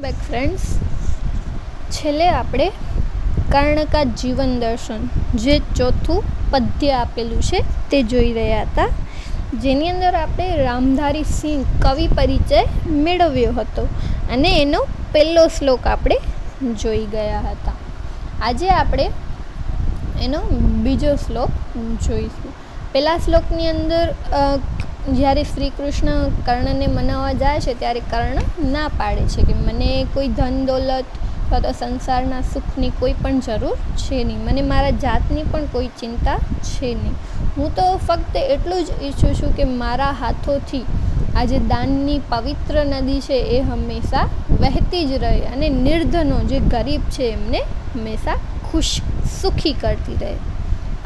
Back friends, છેલ્લે આપણે કર્ણ કા જીવન દર્શન જે ચોથું પદ્ય આપેલું છે તે જોઈ રહ્યા હતા, જેની અંદર આપણે રામધારી સિંહ કવિ પરિચય મેળવ્યો હતો અને એનો પહેલો શ્લોક આપણે જોઈ ગયા હતા. આજે આપણે એનો બીજો શ્લોક જોઈશું. પહેલા શ્લોકની અંદર જ્યારે શ્રી કૃષ્ણ કર્ણને મનાવવા જાય છે ત્યારે કર્ણ ના પાડે છે કે મને કોઈ ધન દોલત અથવા તો સંસારના સુખની કોઈ પણ જરૂર છે નહીં, મને મારા જાતની પણ કોઈ ચિંતા છે નહીં. હું તો ફક્ત એટલું જ ઈચ્છું છું કે મારા હાથોથી આ જે દાનની પવિત્ર નદી છે એ હંમેશા વહેતી જ રહે અને નિર્ધનો જે ગરીબ છે એમને હંમેશા ખુશ સુખી કરતી રહે.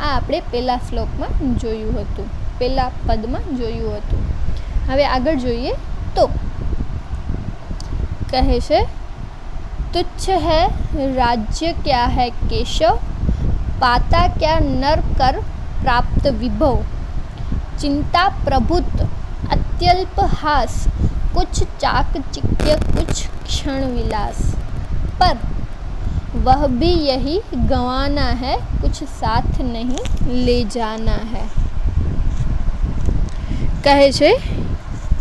આ આપણે પહેલા શ્લોકમાં જોયું હતું, પહેલા પદમાં જોયું હતું. હવે આગળ જોઈએ તો કહે છે, તુચ્છ હૈ રાજ્ય ક્યા હૈ કેશવ, પાતા ક્યા નર કર પ્રાપ્ત વિભવ, ચિંતા પ્રભુત અત્યલ્પ હાસ, कुछ चाकचिक्य कुछ क्षण विलास, पर वह भी यही गंवाना है, कुछ साथ नहीं ले जाना है. કહે છે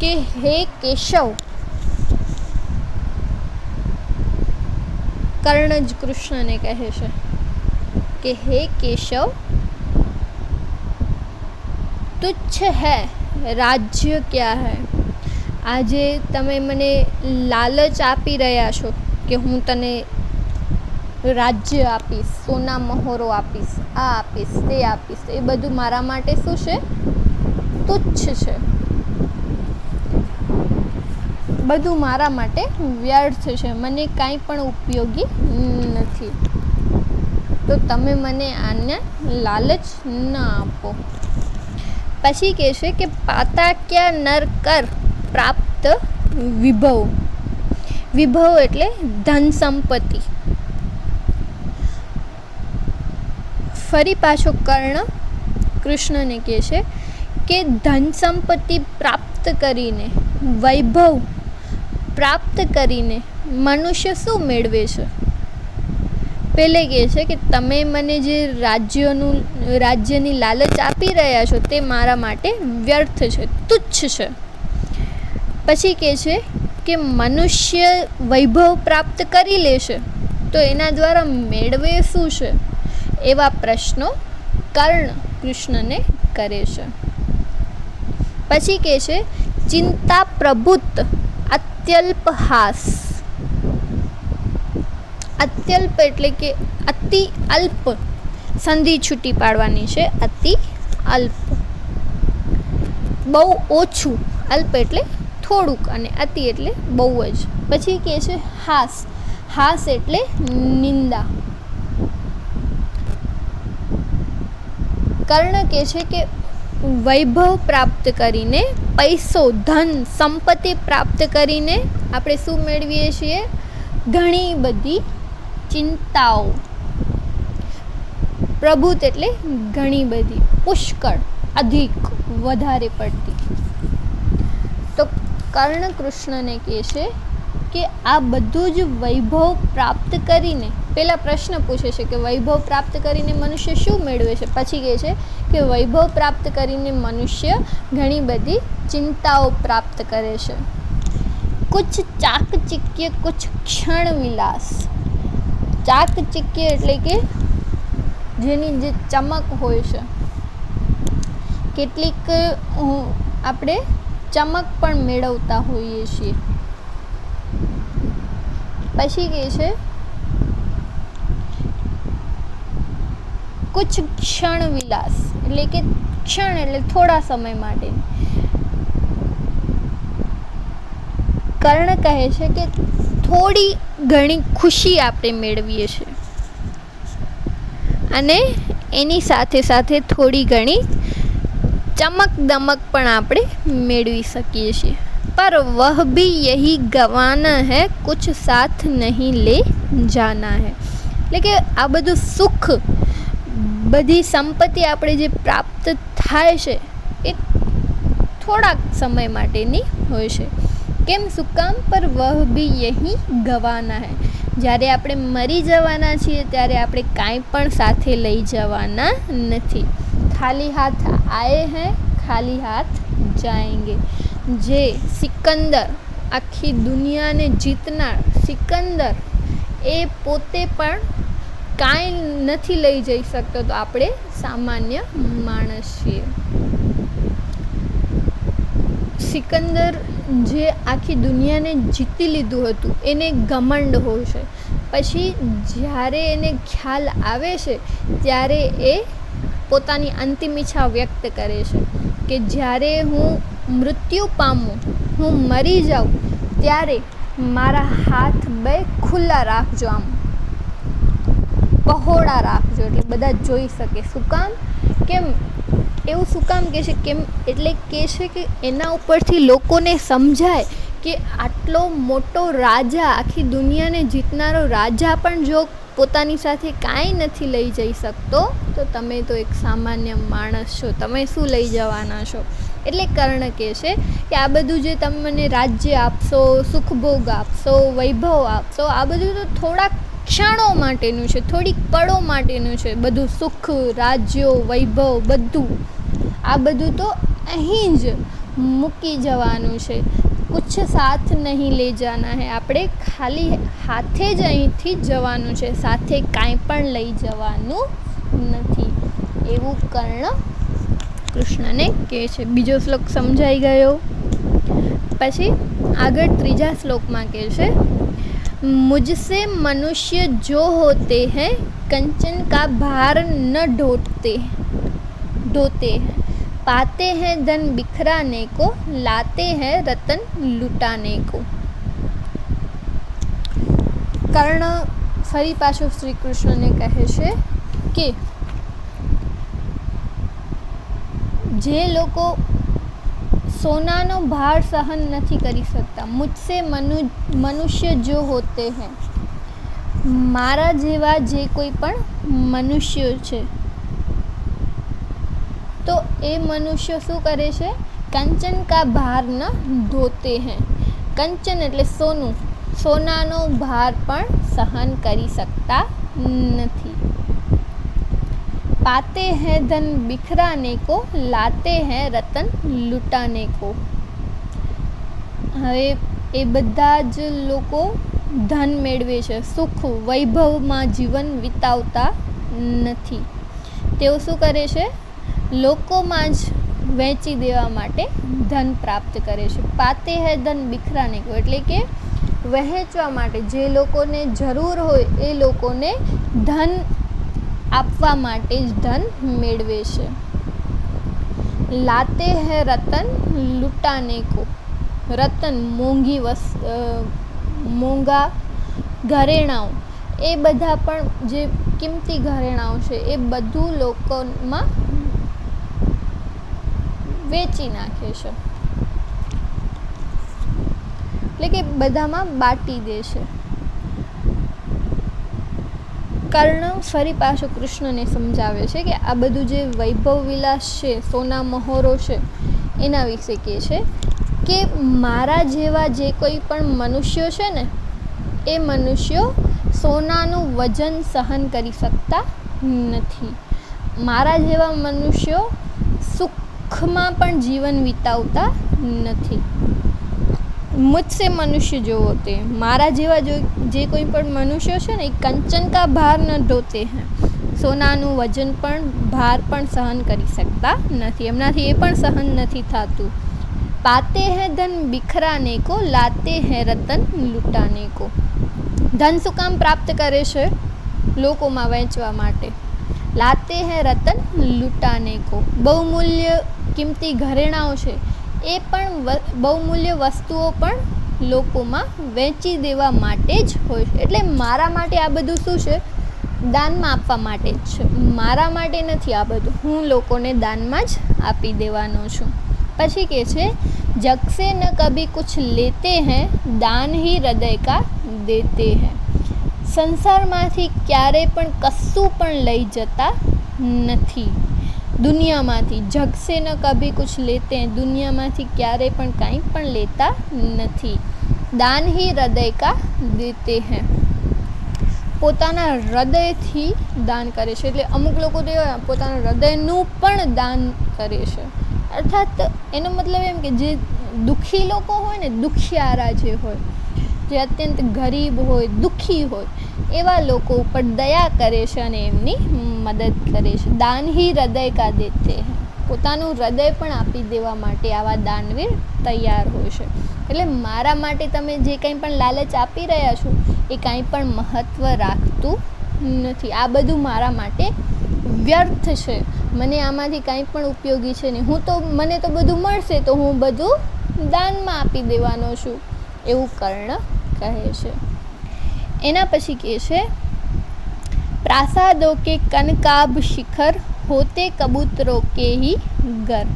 કે હે કેશવ, કર્ણ જ કૃષ્ણને કહે છે કે હે કેશવ, તુચ્છ હૈ રાજ્ય ક્યા હૈ. આજે તમે મને લાલચ આપી રહ્યા છો કે હું તને રાજ્ય આપીશ, સોના મહોરો આપીશ, આ આપીશ, તે આપીશ, એ બધું મારા માટે શું છે? તુચ્છ છે. બધું મારા માટે વ્યર્થ છે, મને કાંઈ પણ ઉપયોગી નથી. તો તમે મને આને લાલચ ન આપો. પછી કહે છે કે પાતા ક્યા નર કર પ્રાપ્ત વિભવ. વિભવ એટલે ધન સંપત્તિ. ફરી પાછો કર્ણ કૃષ્ણને કહે છે કે ધન સંપત્તિ પ્રાપ્ત કરીને, વૈભવ પ્રાપ્ત કરીને મનુષ્ય શું મેળવે છે? પહેલે કહે છે કે તમે મને જે રાજ્યની લાલચ આપી રહ્યા છો તે મારા માટે વ્યર્થ છે, તુચ્છ છે. પછી કહે છે કે મનુષ્ય વૈભવ પ્રાપ્ત કરી લેશે તો એના દ્વારા મેળવે શું છે? એવા પ્રશ્નો કર્ણ કૃષ્ણને કરે છે. પછી કહે છે ચિંતા પ્રભુત અત્યલ્પ હાસ. અત્યલ્પ એટલે કે અતિ અલ્પ, સંધિ છૂટી પાડવાની છે. અતિ અલ્પ, બહુ ઓછું. અલ્પ એટલે થોડુંક અને અતિ એટલે બહુ જ. પછી કહે છે હાસ. હાસ એટલે નિંદા. કર્ણ કહે છે કે વૈભવ પ્રાપ્ત કરીને, પૈસો, ધન, સંપત્તિ પ્રાપ્ત કરીને આપણે શું મેળવીએ છીએ? ઘણી બધી ચિંતાઓ. પ્રભુત એટલે ઘણી બધી, પુષ્કળ, અધિક, વધારે પડતી. તો કર્ણ કૃષ્ણને કહે છે કે આ બધું જ વૈભવ પ્રાપ્ત કરીને, પહેલા પ્રશ્ન પૂછે છે કે વૈભવ પ્રાપ્ત કરીને મનુષ્ય શું મેળવે છે? પછી કહે છે કે વૈભવ પ્રાપ્ત કરીને મનુષ્ય ઘણી બધી ચિંતાઓ પ્રાપ્ત કરે છે. કુછ ચાકચિક્ય કુછ ક્ષણ વિલાસ. ચાકચિક્ય એટલે કે જેની જે ચમક હોય છે, કેટલીક આપણે ચમક પણ મેળવતા હોઈએ છીએ. પછી કહે છે કુછ ક્ષણ વિલાસ એટલે કે ક્ષણ એટલે થોડા સમય માટે. કર્ણ કહે છે કે થોડી ઘણી ખુશી આપણે મેળવીએ છીએ અને એની સાથે સાથે થોડી ઘણી ચમક દમક પણ આપણે મેળવી શકીએ છીએ. પર વહ ભી યહી ગવાના હૈ, કુછ સાથ નહીં લે જાના હૈ. એટલે કે આ બધું સુખ, બધી સંપત્તિ આપણે જે પ્રાપ્ત થાય છે એ થોડાક સમય માટેની હોય છે. કેમ શું કામ પર વહ ભી યહી ગવાના હૈ. જ્યારે આપણે મરી જવાના છીએ ત્યારે આપણે કાંઈ પણ સાથે લઈ જવાના નથી. ખાલી હાથ આએ હૈ ખાલી હાથ જાએંગે. જે સિકંદર, આખી દુનિયાને જીતનાર સિકંદર, એ પોતે પણ કાંઈ નથી લઈ જઈ શકતો, તો આપણે સામાન્ય માણસ છીએ. સિકંદર જે આખી દુનિયાને જીતી લીધું હતું એને ઘમંડ હોય છે. પછી જ્યારે એને ખ્યાલ આવે છે ત્યારે એ પોતાની અંતિમ ઈચ્છા વ્યક્ત કરે છે કે જ્યારે હું મૃત્યુ પામું, હું મરી જાઉં, ત્યારે મારા હાથ બે ખુલ્લા રાખજો, આમ પહોળા રાખજો, એટલે બધા જોઈ શકે. શું કામ? કેમ એવું શું કામ કહે છે? કેમ એટલે કહે છે કે એના ઉપરથી લોકોને સમજાય કે આટલો મોટો રાજા, આખી દુનિયાને જીતનારો રાજા પણ જો પોતાની સાથે કાંઈ નથી લઈ જઈ શકતો, તો તમે તો એક સામાન્ય માણસ છો, તમે શું લઈ જવાના છો? એટલે કર્ણ કહે છે કે આ બધું જે તમે મને રાજ્ય આપશો, સુખભોગ આપશો, વૈભવ આપશો, આ બધું તો થોડાક ક્ષણો માટેનું છે, થોડીક પળો માટેનું છે. બધું સુખ, રાજ્યો, વૈભવ, બધું આ બધું તો અહીં જ મૂકી જવાનું છે. કુછ સાથ નહીં લઈ જાના હૈ. આપણે ખાલી હાથે જ અહીંથી જવાનું છે, સાથે કાંઈ પણ લઈ જવાનું નથી. એવું કર્ણ કૃષ્ણને કહે છે. બીજો શ્લોક સમજાઈ ગયો. પછી આગળ ત્રીજા શ્લોકમાં કહે છે, मुझसे मनुष्य जो होते हैं कंचन का भार न ढोते हैं, पाते हैं धन बिखराने को, लाते हैं रतन लुटाने को. કર્ણ ફરી પાછો શ્રી કૃષ્ણને કહે છે કે જે લોકો સોનાનો ભાર સહન નથી કરી શકતા, મુझसे મનુષ્ય જો હોતે હૈ, મારા જેવા જે કોઈ પણ મનુષ્યો છે, તો એ મનુષ્યો શું કરે છે? કંચન કા ભાર ન ધોતે હૈ. કંચન એટલે સોનું, સોનાનો ભાર પણ સહન કરી શકતા નથી. पाते हैं धन बिखराने को, लाते हैं रतन लुटाने को. હવે એ બધા જ લોકો ધન મેળવે છે, સુખ વૈભવમાં જીવન વિતાવતા નથી. તેઓ શું કરે છે? લોકોમાં જ વેચી દેવા માટે ધન પ્રાપ્ત કરે છે. પાતે હૈ ધન બિખરાને કો, એટલે કે વહેંચવા માટે, જે લોકોને જરૂર હોય એ લોકોને ધન આપવા માટે જ ધન મેળવે છે. લાતે હૈ રતન લૂંટાને કો. રતન મોંઘા ઘરેણાઓ, એ બધા પણ જે કિંમતી ઘરેણાઓ છે એ બધું લોકોમાં વેચી નાખે છે, એટલે કે બધામાં બાટી દે છે. કર્ણ ફરી પાછો કૃષ્ણને સમજાવે છે કે આ બધું જે વૈભવ વિલાસ છે, સોના મહોરો છે, એના વિશે કહે છે કે મારા જેવા જે કોઈ પણ મનુષ્યો છે ને, એ મનુષ્યો સોનાનું વજન સહન કરી શકતા નથી. મારા જેવા મનુષ્યો સુખમાં પણ જીવન વિતાવતા નથી. મુझसे મનુષ્ય જો હોતે, મારા જેવા જે કોઈ પણ મનુષ્યો છે ને, એ કંચન કા ભાર ન ઢોતે હૈ, સોનાનું વજન પણ ભાર પણ સહન કરી શકતા નથી, એમનાથી એ પણ સહન નથી થતું. પાતે હૈ ધન બિખરાને કો, લાતે હૈ રતન લૂંટાને કો. ધન શું કામ પ્રાપ્ત કરે છે? લોકોમાં વહેંચવા માટે. લાતે હૈ રતન લૂંટાને કો. બહુમૂલ્ય કિંમતી ઘરેણાઓ છે, એ પણ બહુમૂલ્ય વસ્તુઓ પણ લોકોમાં વેચી દેવા માટે જ હોય છે. એટલે મારા માટે આ બધું શું છે? દાનમાં આપવા માટે જ છે, મારા માટે નથી આ બધું, હું લોકોને દાનમાં જ આપી દેવાનો છું. પછી કહે છે, જગ સે ન કભી કુછ લેતે હૈ, દાન હી હૃદય કા દેતે હૈ. સંસારમાંથી ક્યારેય પણ કશું પણ લઈ જતા નથી, દુનિયામાંથી જગ સે ન કભી કુછ લેતે हैं, દુનિયામાંથી ક્યારે પણ કાંઈ પણ લેતા નથી. દાન હી હૃદય કા દેતે हैं, પોતાના હૃદયથી દાન કરે છે. એટલે અમુક લોકો તો એવા પોતાના હૃદયનું પણ દાન કરે છે. અર્થાત એનો મતલબ એમ કે જે દુઃખી લોકો હોય ને, દુખિયારા જે હોય, જે અત્યંત ગરીબ હોય, દુઃખી હોય, એવા લોકો ઉપર દયા કરે છે અને એમની મદદ કરે છે. દાન હી હૃદય કા દેતે હૈ, પોતાનું હૃદય પણ આપી દેવા માટે આવા દાનવીર તૈયાર હોય છે. એટલે મારા માટે તમે જે કંઈ પણ લાલચ આપી રહ્યા છો એ કાંઈ પણ મહત્ત્વ રાખતું નથી. આ બધું મારા માટે વ્યર્થ છે, મને આમાંથી કાંઈ પણ ઉપયોગી છે નહીં. મને તો બધું મળશે તો હું બધું દાનમાં આપી દેવાનો છું, એવું કર્ણ કહે છે. એના પછી કહે છે, પ્રાસાદો કે કનકાબ શિખર હોતે કબૂતરો કે હી ઘર.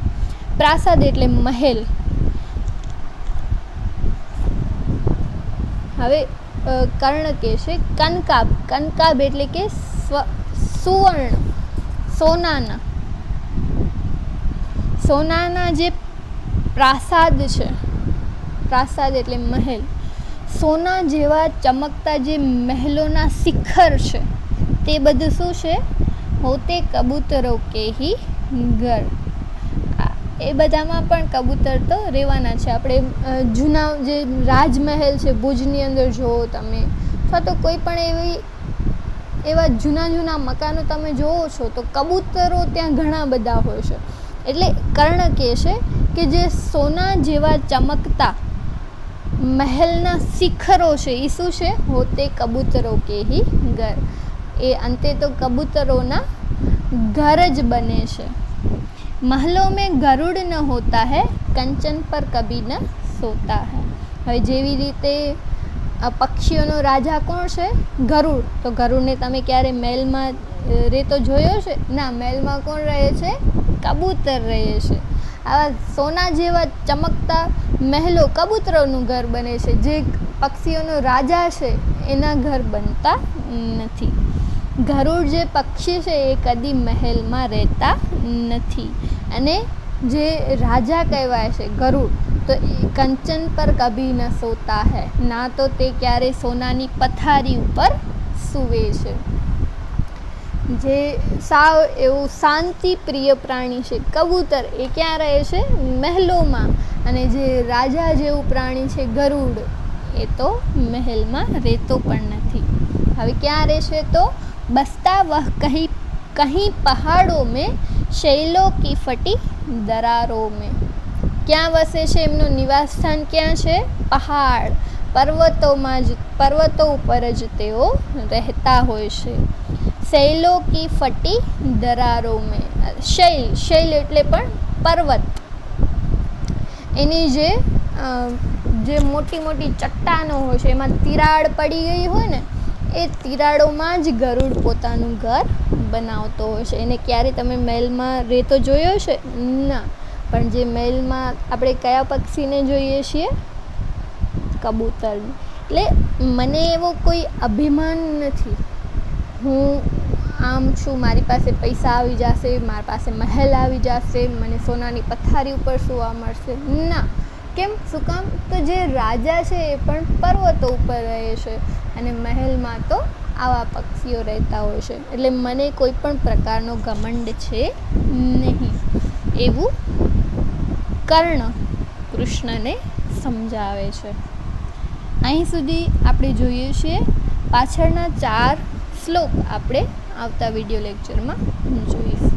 પ્રાસાદ એટલે મહેલ. હવે કર્ણ કહે છે કનકાબ, કનકાબ એટલે કે સુવર્ણ, સોનાના જે પ્રાસાદ છે, પ્રાસાદ એટલે મહેલ, સોના જેવા ચમકતા જે મહેલોના શિખર છે તે બધું શું છે? હોતે કબૂતરો કે હી ઘર. એ બધામાં પણ કબૂતર તો રહેવાના છે. આપણે જૂના જે રાજમહેલ છે ભુજની અંદર જુઓ તમે, અથવા તો કોઈ પણ એવા જૂના મકાનો તમે જોવો છો તો કબૂતરો ત્યાં ઘણા બધા હોય છે. એટલે કર્ણ કહે છે કે જે સોના જેવા ચમકતા મહેલના શિખરો છે એ શું છે? હોતે કબૂતરો કે હી ઘર. એ અંતે તો કબૂતરોના ઘર જ બને છે. महलों में गरुड़ न होता है, कंचन पर कभी न सोता है. હવે જેવી રીતે પક્ષીઓનો રાજા કોણ છે? ગરુડ. તો ગરુડને તમે ક્યારે મહેલમાં રહેતો જોયો છે? ના, મહેલમાં કોણ રહે છે? કબૂતર રહે છે. આવા સોના જેવા ચમકતા મહેલો કબૂતરોનું ઘર બને છે. જે પક્ષીઓનો રાજા છે એના ઘર બનતા નથી. ગરુડ જે પક્ષી છે એ કદી મહેલમાં રહેતા નથી. અને જે રાજા કહેવાય છે ગરુડ, તો એ કંચન પર કભી ન સોતા હૈ, ના તો તે ક્યારે સોનાની પથારી ઉપર સૂવે છે. જે સાવ એવું શાંતિ પ્રિય પ્રાણી છે કબૂતર, એ ક્યાં રહે છે? મહેલોમાં. અને જે રાજા જેવું પ્રાણી છે ગરુડ, એ તો મહેલમાં રહેતો પણ નથી. હવે ક્યાં રહેશે? તો बसता वह कहीं पहाड़ों में, शैलों की फटी दरारों में. ક્યાં વસે છે? એમનું નિવાસ સ્થાન ક્યાં છે? પહાડ, પર્વતો ઉપર જ તેઓ રહેતા હોય છે. શૈલો કી ફટી દરારો મેં. શૈલ એટલે પણ પર્વત. એની જે મોટી મોટી ચટ્ટાનો હોય છે એમાં તિરાડ પડી ગઈ હોય ને, એ તિરાડોમાં જ ગરુડ પોતાનું ઘર બનાવતો હોય છે. એને ક્યારે તમે મહેલમાં રહેતો જોયો છે? ના. પણ જે મહેલમાં આપણે કયા પક્ષીને જોઈએ છીએ? કબૂતરને. એટલે મને એવો કોઈ અભિમાન નથી, હું આમ છું, મારી પાસે પૈસા આવી જશે, મારી પાસે મહેલ આવી જશે, મને સોનાની પથારી ઉપર સૂવા મળશે. ના. કેમ? શું કામ? તો જે રાજા છે એ પણ પર્વતો ઉપર રહે છે અને મહેલમાં તો આવા પક્ષીઓ રહેતા હોય છે. એટલે મને કોઈ પણ પ્રકારનો ઘમંડ છે નહીં, એવું કર્ણ કૃષ્ણને સમજાવે છે. અહીં સુધી આપણે જોઈએ છીએ. પાછળના 4 શ્લોક આપણે આવતા વિડીયો લેક્ચરમાં જોઈશું.